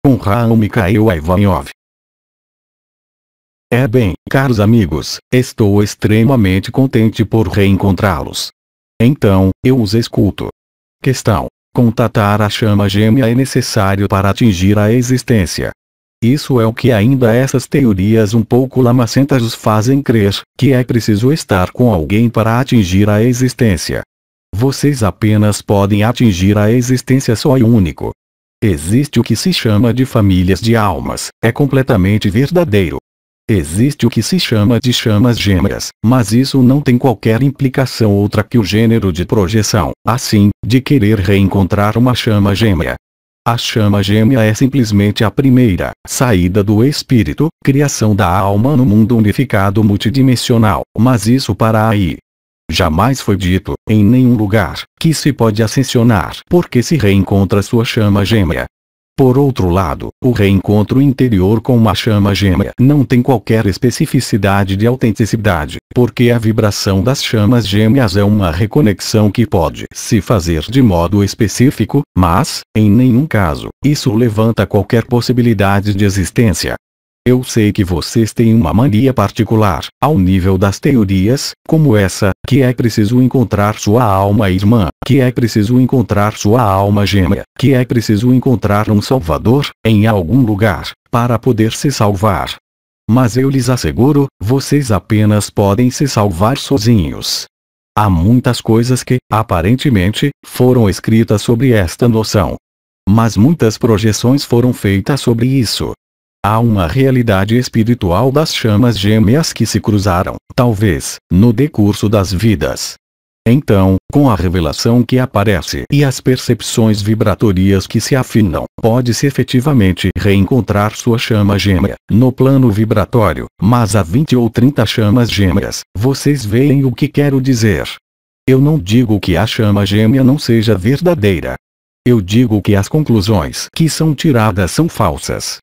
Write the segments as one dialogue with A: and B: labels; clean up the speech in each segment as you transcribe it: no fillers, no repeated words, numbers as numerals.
A: com Raul Mikhail Ivanov. Bem, caros amigos, estou extremamente contente por reencontrá-los. Então, eu os escuto. Questão: contatar a chama gêmea é necessário para atingir a existência. Isso é o que ainda essas teorias um pouco lamacentas os fazem crer, que é preciso estar com alguém para atingir a existência. Vocês apenas podem atingir a existência só e único. Existe o que se chama de famílias de almas, é completamente verdadeiro. Existe o que se chama de chamas gêmeas, mas isso não tem qualquer implicação outra que o gênero de projeção, assim, de querer reencontrar uma chama gêmea. A chama gêmea é simplesmente a primeira saída do espírito, criação da alma no mundo unificado multidimensional, mas isso para aí. Jamais foi dito, em nenhum lugar, que se pode ascensionar porque se reencontra sua chama gêmea. Por outro lado, o reencontro interior com uma chama gêmea não tem qualquer especificidade de autenticidade, porque a vibração das chamas gêmeas é uma reconexão que pode se fazer de modo específico, mas, em nenhum caso, isso levanta qualquer possibilidade de existência. Eu sei que vocês têm uma mania particular, ao nível das teorias, como essa, que é preciso encontrar sua alma irmã, que é preciso encontrar sua alma gêmea, que é preciso encontrar um salvador, em algum lugar, para poder se salvar. Mas eu lhes asseguro, vocês apenas podem se salvar sozinhos. Há muitas coisas que, aparentemente, foram escritas sobre esta noção. Mas muitas projeções foram feitas sobre isso. Há uma realidade espiritual das chamas gêmeas que se cruzaram, talvez, no decurso das vidas. Então, com a revelação que aparece e as percepções vibratórias que se afinam, pode-se efetivamente reencontrar sua chama gêmea, no plano vibratório, mas há 20 ou 30 chamas gêmeas, vocês veem o que quero dizer. Eu não digo que a chama gêmea não seja verdadeira. Eu digo que as conclusões que são tiradas são falsas.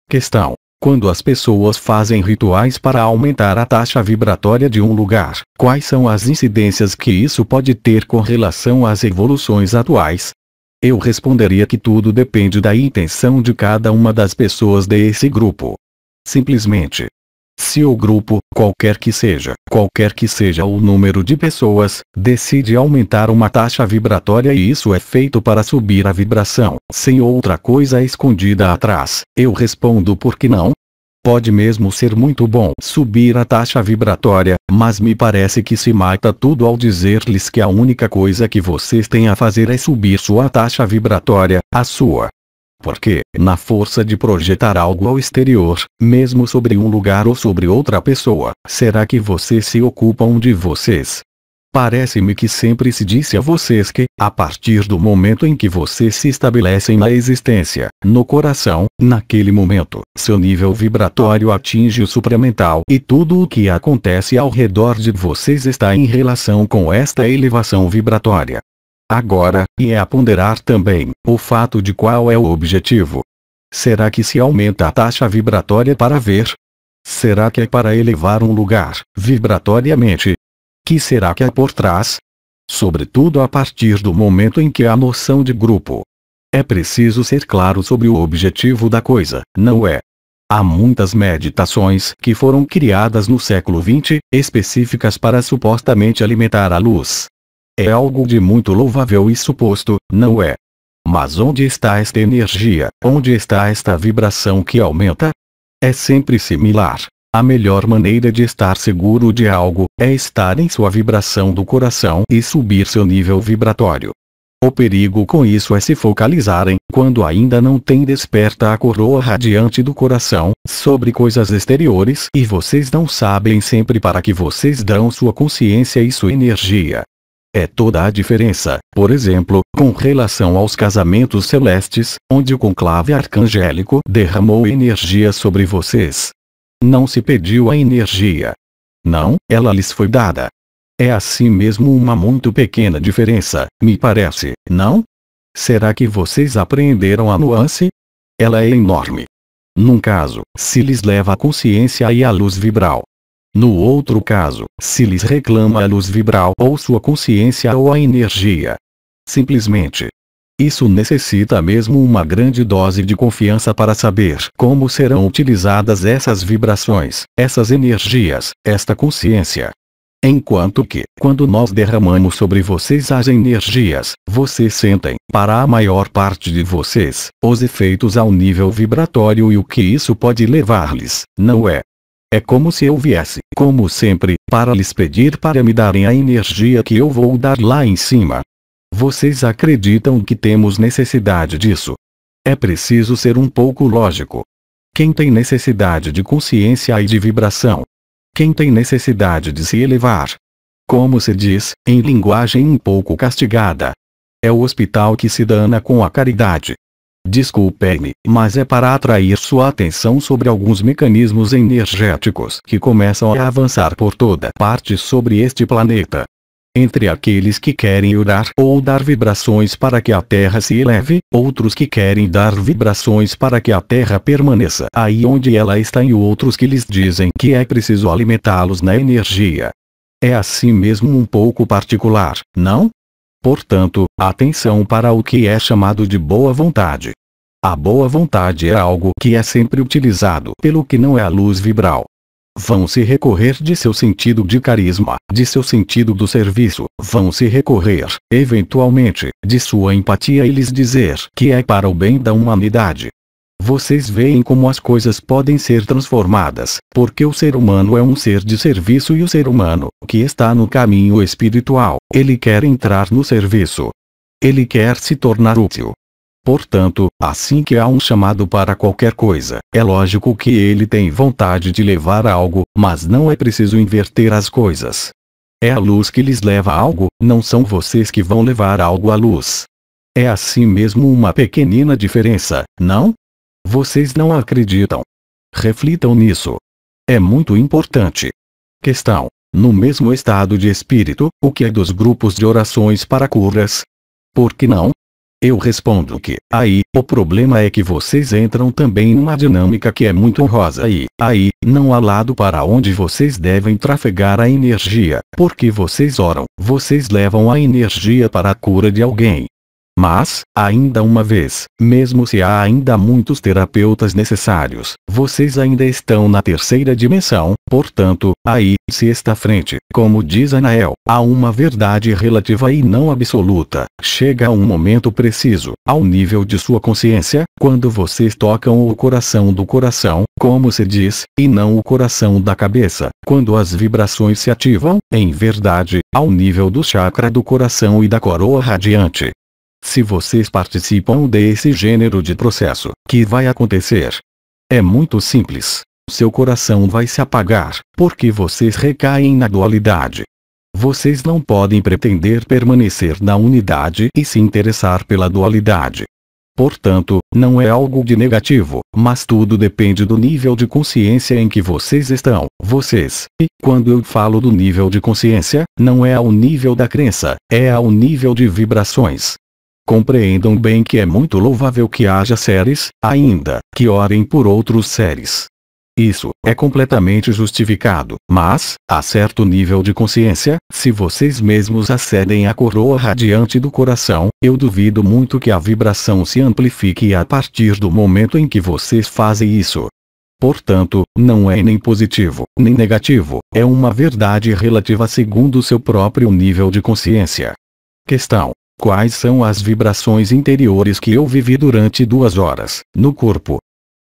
A: Questão: quando as pessoas fazem rituais para aumentar a taxa vibratória de um lugar, quais são as incidências que isso pode ter com relação às evoluções atuais? Eu responderia que tudo depende da intenção de cada uma das pessoas desse grupo. Simplesmente. Se o grupo, qualquer que seja o número de pessoas, decide aumentar uma taxa vibratória e isso é feito para subir a vibração, sem outra coisa escondida atrás, eu respondo por que não? Pode mesmo ser muito bom subir a taxa vibratória, mas me parece que se mata tudo ao dizer-lhes que a única coisa que vocês têm a fazer é subir sua taxa vibratória, a sua. Porque, na força de projetar algo ao exterior, mesmo sobre um lugar ou sobre outra pessoa, será que vocês se ocupam de vocês? Parece-me que sempre se disse a vocês que, a partir do momento em que vocês se estabelecem na existência, no coração, naquele momento, seu nível vibratório atinge o supramental e tudo o que acontece ao redor de vocês está em relação com esta elevação vibratória. Agora, e é a ponderar também, o fato de qual é o objetivo. Será que se aumenta a taxa vibratória para ver? Será que é para elevar um lugar, vibratoriamente? Que será que é por trás? Sobretudo a partir do momento em que há noção de grupo. É preciso ser claro sobre o objetivo da coisa, não é? Há muitas meditações que foram criadas no século XX, específicas para supostamente alimentar a luz. É algo de muito louvável e suposto, não é? Mas onde está esta energia? Onde está esta vibração que aumenta? É sempre similar. A melhor maneira de estar seguro de algo é estar em sua vibração do coração e subir seu nível vibratório. O perigo com isso é se focalizarem, quando ainda não tem desperta a coroa radiante do coração, sobre coisas exteriores e vocês não sabem sempre para que vocês dão sua consciência e sua energia. É toda a diferença, por exemplo, com relação aos casamentos celestes, onde o conclave arcangélico derramou energia sobre vocês. Não se pediu a energia. Não, ela lhes foi dada. É assim mesmo uma muito pequena diferença, me parece, não? Será que vocês apreenderam a nuance? Ela é enorme. Num caso, se lhes leva a consciência e a luz vibral. No outro caso, se lhes reclama a luz vibral ou sua consciência ou a energia. Simplesmente. Isso necessita mesmo uma grande dose de confiança para saber como serão utilizadas essas vibrações, essas energias, esta consciência. Enquanto que, quando nós derramamos sobre vocês as energias, vocês sentem, para a maior parte de vocês, os efeitos ao nível vibratório e o que isso pode levar-lhes, não é? É como se eu viesse, como sempre, para lhes pedir para me darem a energia que eu vou dar lá em cima. Vocês acreditam que temos necessidade disso? É preciso ser um pouco lógico. Quem tem necessidade de consciência e de vibração? Quem tem necessidade de se elevar? Como se diz, em linguagem um pouco castigada. É o hospital que se dana com a caridade. Desculpe-me, mas é para atrair sua atenção sobre alguns mecanismos energéticos que começam a avançar por toda parte sobre este planeta. Entre aqueles que querem orar ou dar vibrações para que a Terra se eleve, outros que querem dar vibrações para que a Terra permaneça aí onde ela está e outros que lhes dizem que é preciso alimentá-los na energia. É assim mesmo um pouco particular, não? Portanto, atenção para o que é chamado de boa vontade. A boa vontade é algo que é sempre utilizado pelo que não é a luz vibral. Vão se recorrer de seu sentido de carisma, de seu sentido do serviço, vão se recorrer, eventualmente, de sua empatia e lhes dizer que é para o bem da humanidade. Vocês veem como as coisas podem ser transformadas, porque o ser humano é um ser de serviço e o ser humano, que está no caminho espiritual, ele quer entrar no serviço. Ele quer se tornar útil. Portanto, assim que há um chamado para qualquer coisa, é lógico que ele tem vontade de levar algo, mas não é preciso inverter as coisas. É a luz que lhes leva algo, não são vocês que vão levar algo à luz. É assim mesmo uma pequenina diferença, não? Vocês não acreditam. Reflitam nisso. É muito importante. Questão: no mesmo estado de espírito, o que é dos grupos de orações para curas? Por que não? Eu respondo que, aí, o problema é que vocês entram também numa dinâmica que é muito honrosa e, aí, não há lado para onde vocês devem trafegar a energia, porque vocês oram, vocês levam a energia para a cura de alguém. Mas, ainda uma vez, mesmo se há ainda muitos terapeutas necessários, vocês ainda estão na terceira dimensão, portanto, aí, se está frente, como diz Anael, a uma verdade relativa e não absoluta, chega a um momento preciso, ao nível de sua consciência, quando vocês tocam o coração do coração, como se diz, e não o coração da cabeça, quando as vibrações se ativam, em verdade, ao nível do chakra do coração e da coroa radiante. Se vocês participam desse gênero de processo, que vai acontecer? É muito simples. Seu coração vai se apagar, porque vocês recaem na dualidade. Vocês não podem pretender permanecer na unidade e se interessar pela dualidade. Portanto, não é algo de negativo, mas tudo depende do nível de consciência em que vocês estão, vocês. E, quando eu falo do nível de consciência, não é ao nível da crença, é ao nível de vibrações. Compreendam bem que é muito louvável que haja seres, ainda, que orem por outros seres. Isso é completamente justificado, mas, a certo nível de consciência, se vocês mesmos acedem à coroa radiante do coração, eu duvido muito que a vibração se amplifique a partir do momento em que vocês fazem isso. Portanto, não é nem positivo, nem negativo, é uma verdade relativa segundo seu próprio nível de consciência. Questão: quais são as vibrações interiores que eu vivi durante 2 horas, no corpo?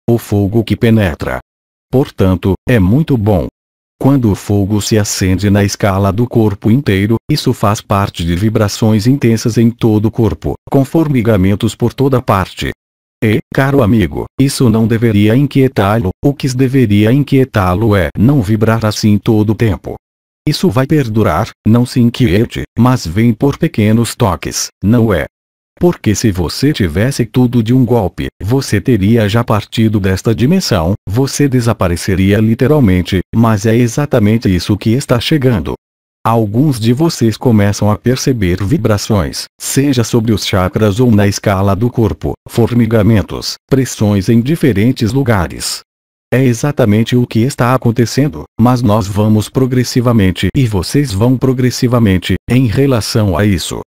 A: O fogo que penetra. Portanto, é muito bom. Quando o fogo se acende na escala do corpo inteiro, isso faz parte de vibrações intensas em todo o corpo, com formigamentos por toda parte. E, caro amigo, isso não deveria inquietá-lo, o que deveria inquietá-lo é não vibrar assim todo o tempo. Isso vai perdurar, não se inquiete, mas vem por pequenos toques, não é? Porque se você tivesse tudo de um golpe, você teria já partido desta dimensão, você desapareceria literalmente, mas é exatamente isso que está chegando. Alguns de vocês começam a perceber vibrações, seja sobre os chakras ou na escala do corpo, formigamentos, pressões em diferentes lugares. É exatamente o que está acontecendo, mas nós vamos progressivamente e vocês vão progressivamente, em relação a isso.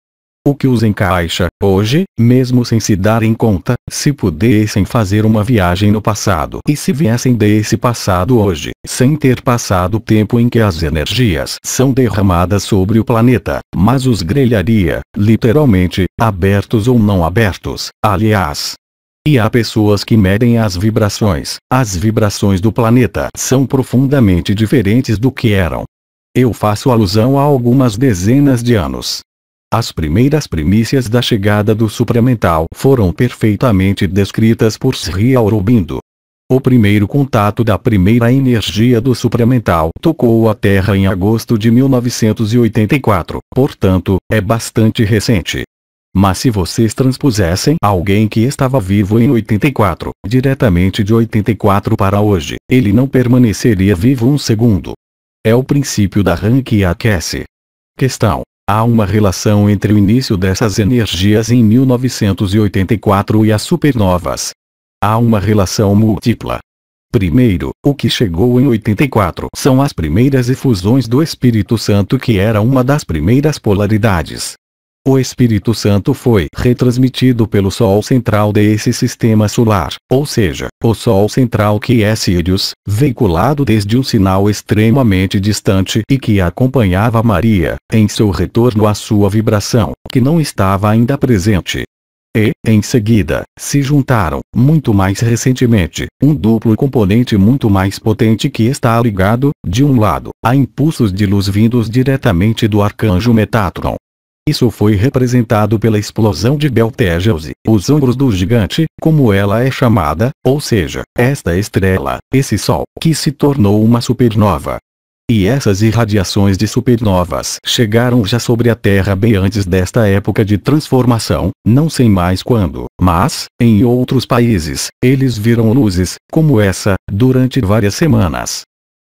A: o que os encaixa, hoje, mesmo sem se darem conta, se pudessem fazer uma viagem no passado e se viessem desse passado hoje, sem ter passado o tempo em que as energias são derramadas sobre o planeta, mas os grelharia, literalmente, abertos ou não abertos, aliás. E há pessoas que medem as vibrações. As vibrações do planeta são profundamente diferentes do que eram. Eu faço alusão a algumas dezenas de anos. As primeiras primícias da chegada do supramental foram perfeitamente descritas por Sri Aurobindo. O primeiro contato da primeira energia do supramental tocou a Terra em agosto de 1984, portanto, é bastante recente. Mas se vocês transpusessem alguém que estava vivo em 84, diretamente de 84 para hoje, ele não permaneceria vivo um segundo. É o princípio da rã que aquece. Questão: há uma relação entre o início dessas energias em 1984 e as supernovas. Há uma relação múltipla. Primeiro, o que chegou em 84 são as primeiras efusões do Espírito Santo, que era uma das primeiras polaridades. O Espírito Santo foi retransmitido pelo Sol central desse sistema solar, ou seja, o Sol central que é Sírius, veiculado desde um sinal extremamente distante e que acompanhava Maria, em seu retorno à sua vibração, que não estava ainda presente. E, em seguida, se juntaram, muito mais recentemente, um duplo componente muito mais potente que está ligado, de um lado, a impulsos de luz vindos diretamente do arcanjo Metatron. Isso foi representado pela explosão de Betelgeuse, os ombros do gigante, como ela é chamada, ou seja, esta estrela, esse Sol, que se tornou uma supernova. E essas irradiações de supernovas chegaram já sobre a Terra bem antes desta época de transformação, não sei mais quando, mas, em outros países, eles viram luzes, como essa, durante várias semanas.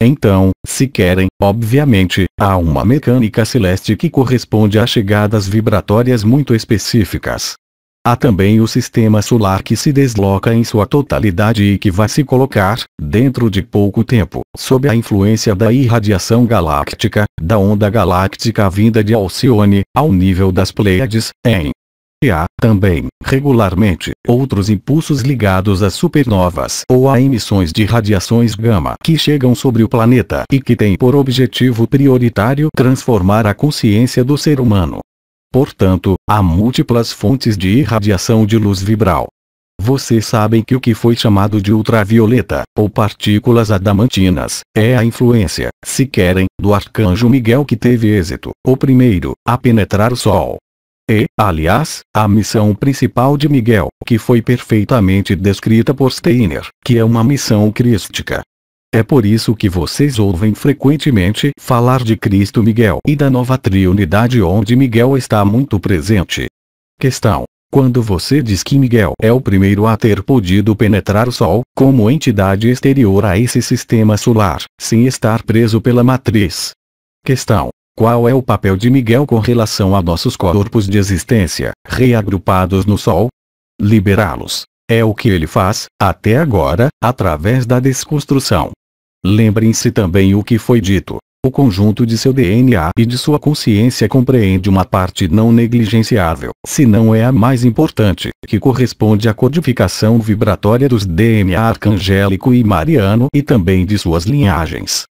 A: Então, se querem, obviamente, há uma mecânica celeste que corresponde a chegadas vibratórias muito específicas. Há também o sistema solar que se desloca em sua totalidade e que vai se colocar, dentro de pouco tempo, sob a influência da irradiação galáctica, da onda galáctica vinda de Alcione, ao nível das Pleiades, E há, também, regularmente, outros impulsos ligados a supernovas ou a emissões de radiações gama que chegam sobre o planeta e que têm por objetivo prioritário transformar a consciência do ser humano. Portanto, há múltiplas fontes de irradiação de luz vibral. Vocês sabem que o que foi chamado de ultravioleta, ou partículas adamantinas, é a influência, se querem, do arcanjo Miguel, que teve êxito, o primeiro, a penetrar o Sol. E, aliás, a missão principal de Miguel, que foi perfeitamente descrita por Steiner, que é uma missão crística. É por isso que vocês ouvem frequentemente falar de Cristo Miguel e da nova triunidade, onde Miguel está muito presente. Questão: quando você diz que Miguel é o primeiro a ter podido penetrar o Sol, como entidade exterior a esse sistema solar, sem estar preso pela matriz. Questão: qual é o papel de Miguel com relação a nossos corpos de existência, reagrupados no Sol? Liberá-los. É o que ele faz, até agora, através da desconstrução. Lembrem-se também o que foi dito. O conjunto de seu DNA e de sua consciência compreende uma parte não negligenciável, se não é a mais importante, que corresponde à codificação vibratória dos DNA arcangélico e mariano e também de suas linhagens.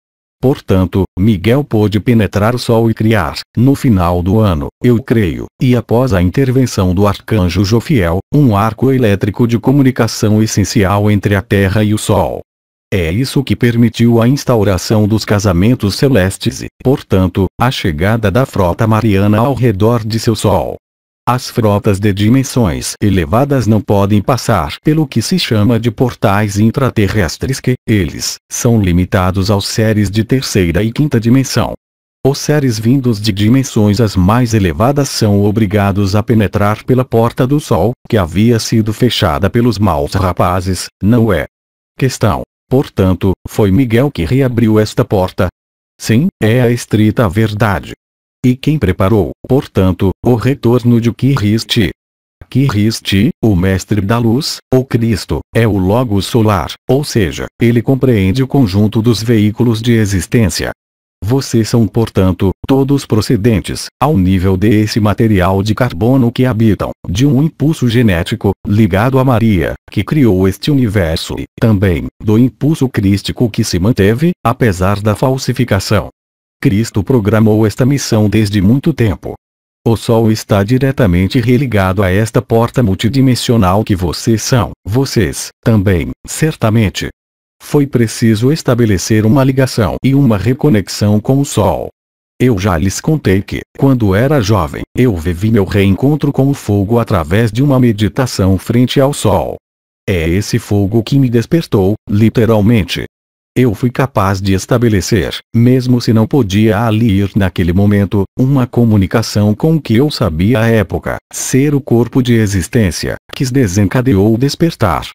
A: Portanto, Miguel pôde penetrar o Sol e criar, no final do ano, eu creio, e após a intervenção do arcanjo Jofiel, um arco elétrico de comunicação essencial entre a Terra e o Sol. É isso que permitiu a instauração dos casamentos celestes e, portanto, a chegada da frota mariana ao redor de seu Sol. As frotas de dimensões elevadas não podem passar pelo que se chama de portais intraterrestres, que, eles, são limitados aos seres de terceira e quinta dimensão. Os seres vindos de dimensões as mais elevadas são obrigados a penetrar pela porta do Sol, que havia sido fechada pelos maus rapazes, não é? Questão: portanto, foi Miguel que reabriu esta porta? Sim, é a estrita verdade. E quem preparou, portanto, o retorno de Kiristi? Kiristi, o mestre da luz, ou Cristo, é o Logos solar, ou seja, ele compreende o conjunto dos veículos de existência. Vocês são, portanto, todos procedentes, ao nível desse material de carbono que habitam, de um impulso genético, ligado a Maria, que criou este universo e, também, do impulso crístico que se manteve, apesar da falsificação. Cristo programou esta missão desde muito tempo. O Sol está diretamente religado a esta porta multidimensional que vocês são, vocês, também, certamente. Foi preciso estabelecer uma ligação e uma reconexão com o Sol. Eu já lhes contei que, quando era jovem, eu vivi meu reencontro com o fogo através de uma meditação frente ao Sol. É esse fogo que me despertou, literalmente. Eu fui capaz de estabelecer, mesmo se não podia ali ir naquele momento, uma comunicação com o que eu sabia à época, ser o corpo de existência, que desencadeou o despertar.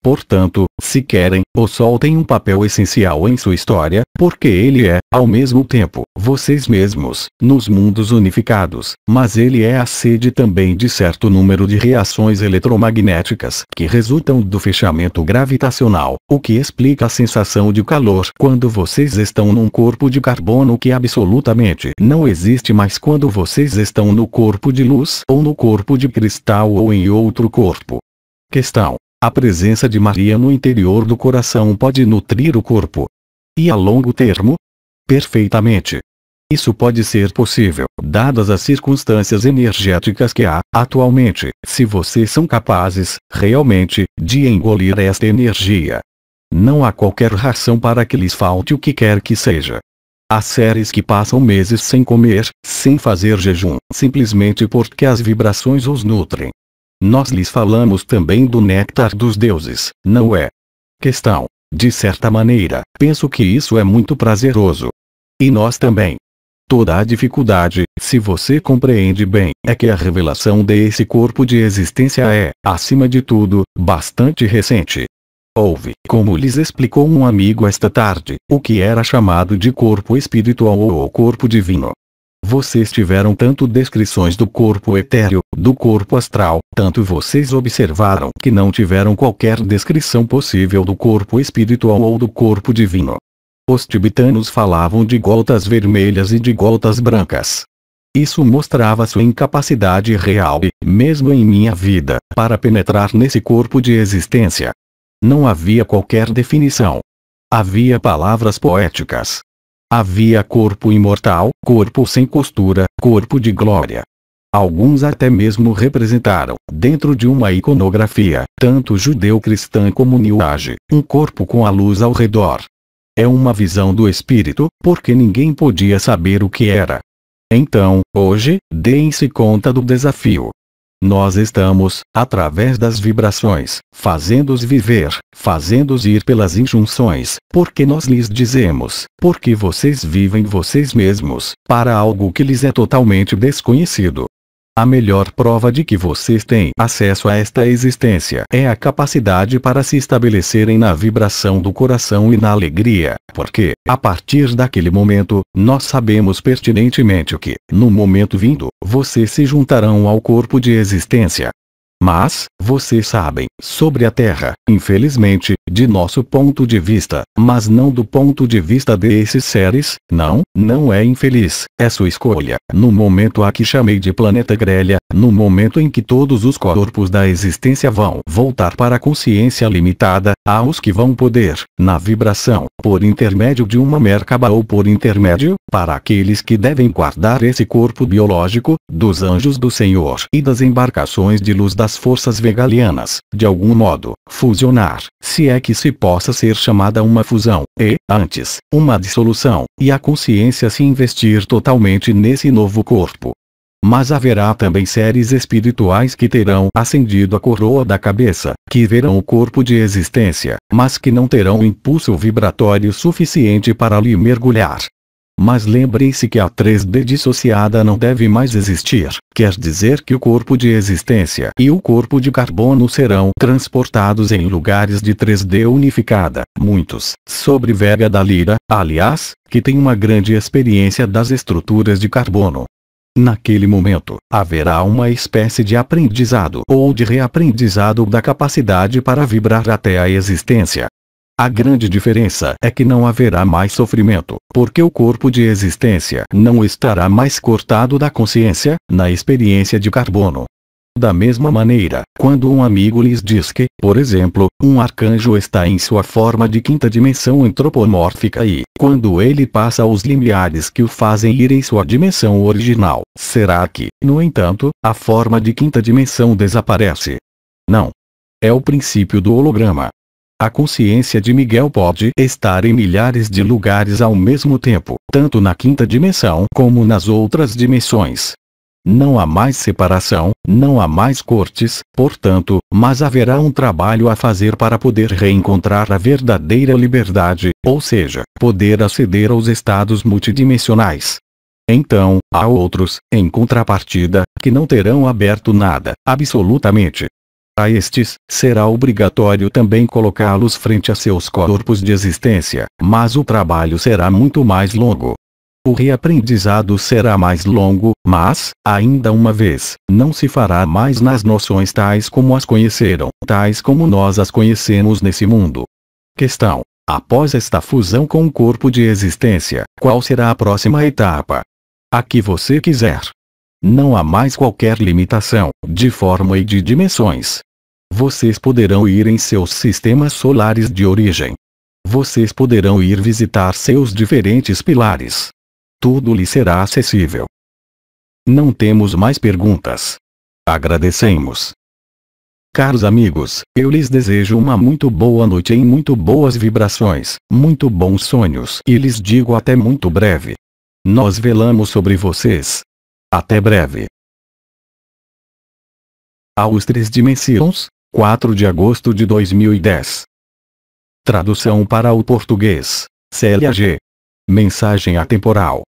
A: Portanto, se querem, o Sol tem um papel essencial em sua história, porque ele é, ao mesmo tempo, vocês mesmos, nos mundos unificados, mas ele é a sede também de certo número de reações eletromagnéticas que resultam do fechamento gravitacional, o que explica a sensação de calor quando vocês estão num corpo de carbono que absolutamente não existe mais quando vocês estão no corpo de luz ou no corpo de cristal ou em outro corpo. Questão: a presença de Maria no interior do coração pode nutrir o corpo? E a longo termo? Perfeitamente. Isso pode ser possível, dadas as circunstâncias energéticas que há, atualmente, se vocês são capazes, realmente, de engolir esta energia. Não há qualquer ração para que lhes falte o que quer que seja. Há seres que passam meses sem comer, sem fazer jejum, simplesmente porque as vibrações os nutrem. Nós lhes falamos também do néctar dos deuses, não é? Questão: de certa maneira, penso que isso é muito prazeroso. E nós também. Toda a dificuldade, se você compreende bem, é que a revelação desse corpo de existência é, acima de tudo, bastante recente. Houve, como lhes explicou um amigo esta tarde, o que era chamado de corpo espiritual ou corpo divino. Vocês tiveram tanto descrições do corpo etéreo, do corpo astral, tanto vocês observaram que não tiveram qualquer descrição possível do corpo espiritual ou do corpo divino. Os tibetanos falavam de gotas vermelhas e de gotas brancas. Isso mostrava sua incapacidade real e, mesmo em minha vida, para penetrar nesse corpo de existência. Não havia qualquer definição. Havia palavras poéticas. Havia corpo imortal, corpo sem costura, corpo de glória. Alguns até mesmo representaram, dentro de uma iconografia, tanto judeu-cristã como New Age, um corpo com a luz ao redor. É uma visão do espírito, porque ninguém podia saber o que era. Então, hoje, deem-se conta do desafio. Nós estamos, através das vibrações, fazendo-os viver, fazendo-os ir pelas injunções, porque nós lhes dizemos, porque vocês vivem vocês mesmos, para algo que lhes é totalmente desconhecido. A melhor prova de que vocês têm acesso a esta existência é a capacidade para se estabelecerem na vibração do coração e na alegria, porque, a partir daquele momento, nós sabemos pertinentemente que, no momento vindo, vocês se juntarão ao corpo de existência. Mas, vocês sabem, sobre a Terra, infelizmente, de nosso ponto de vista, mas não do ponto de vista desses seres, não é infeliz, é sua escolha. No momento a que chamei de planeta grelha, no momento em que todos os corpos da existência vão voltar para a consciência limitada, há os que vão poder, na vibração, por intermédio de uma Merkaba ou por intermédio, para aqueles que devem guardar esse corpo biológico, dos anjos do Senhor e das embarcações de luz das forças vegalianas, de algum modo, fusionar, se é que se possa ser chamada uma fusão, e, antes, uma dissolução, e a consciência se investir totalmente nesse novo corpo. Mas haverá também seres espirituais que terão acendido a coroa da cabeça, que verão o corpo de existência, mas que não terão impulso vibratório suficiente para ali mergulhar. Mas lembrem-se que a 3D dissociada não deve mais existir, quer dizer que o corpo de existência e o corpo de carbono serão transportados em lugares de 3D unificada, muitos, sobre Vega da Lira, aliás, que tem uma grande experiência das estruturas de carbono. Naquele momento, haverá uma espécie de aprendizado ou de reaprendizado da capacidade para vibrar até a existência. A grande diferença é que não haverá mais sofrimento, porque o corpo de existência não estará mais cortado da consciência, na experiência de carbono. Da mesma maneira, quando um amigo lhes diz que, por exemplo, um arcanjo está em sua forma de quinta dimensão antropomórfica e, quando ele passa os limiares que o fazem ir em sua dimensão original, será que, no entanto, a forma de quinta dimensão desaparece? Não. É o princípio do holograma. A consciência de Miguel pode estar em milhares de lugares ao mesmo tempo, tanto na quinta dimensão como nas outras dimensões. Não há mais separação, não há mais cortes, portanto, mas haverá um trabalho a fazer para poder reencontrar a verdadeira liberdade, ou seja, poder aceder aos estados multidimensionais. Então, há outros, em contrapartida, que não terão aberto nada, absolutamente. A estes, será obrigatório também colocá-los frente a seus corpos de existência, mas o trabalho será muito mais longo. O reaprendizado será mais longo, mas, ainda uma vez, não se fará mais nas noções tais como as conheceram, tais como nós as conhecemos nesse mundo. Questão: após esta fusão com o corpo de existência, qual será a próxima etapa? A que você quiser. Não há mais qualquer limitação, de forma e de dimensões. Vocês poderão ir em seus sistemas solares de origem. Vocês poderão ir visitar seus diferentes pilares. Tudo lhe será acessível. Não temos mais perguntas. Agradecemos. Caros amigos, eu lhes desejo uma muito boa noite em muito boas vibrações, muito bons sonhos e lhes digo até muito breve. Nós velamos sobre vocês. Até breve. Aos 3 dimensões, 4 de agosto de 2010. Tradução para o português: Célia G. Mensagem atemporal.